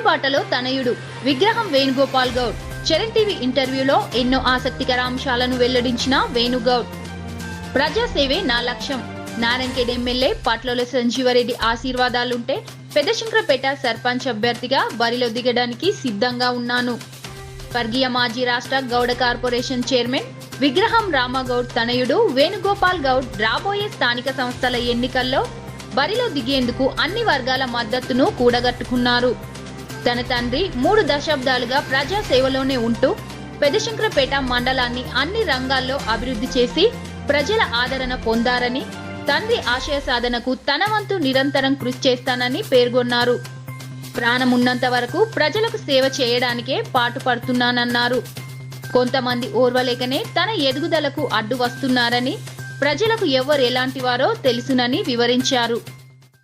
బాటలో తనయుడు విగ్రహం వేణుగోపాల్ గౌడ్ చరణ్ టీవీ ఇంటర్వ్యూలో ఎన్నో ఆసక్తికర అంశాలను వెల్లడించిన వేణుగౌడ్. ప్రజాసేవే నా లక్ష్యం. నారాయణఖేడ్ ఎమ్మెల్యే పట్లోల సంజీవరెడ్డి ఆశీర్వాదాలుంటే పెద్దశంకరపేట సర్పంచ్ అభ్యర్థిగా బరిలో దిగడానికి సిద్ధంగా ఉన్నాను. వర్గీయ మాజీ రాష్ట్ర గౌడ కార్పొరేషన్ చైర్మన్ విగ్రహం రామగౌడ్ తనయుడు వేణుగోపాల్ గౌడ్ రాబోయే స్థానిక సంస్థల ఎన్నికల్లో బరిలో దిగేందుకు అన్ని వర్గాల మద్దతును కూడగట్టుకున్నారు. తన తండ్రి 3 దశాబ్దాలుగా ప్రజా సేవలోనే ఉంటూ పెద్దశంకరపేట మండలాన్ని అన్ని రంగాల్లో అభివృద్ధి చేసి ప్రజల ఆదరణ పొందారని, తండ్రి ఆశయ సాధనకు తన వంతు నిరంతరం కృషి చేస్తానని పేర్కొన్నారు. ప్రాణమున్నంత వరకు ప్రజలకు సేవ చేయడానికే పాటుపడుతున్నానన్నారు. కొంతమంది ఓర్వలేకనే తన ఎదుగుదలకు అడ్డు వస్తున్నారని, ప్రజలకు ఎవరు ఎలాంటి వారో తెలుసునని వివరించారు.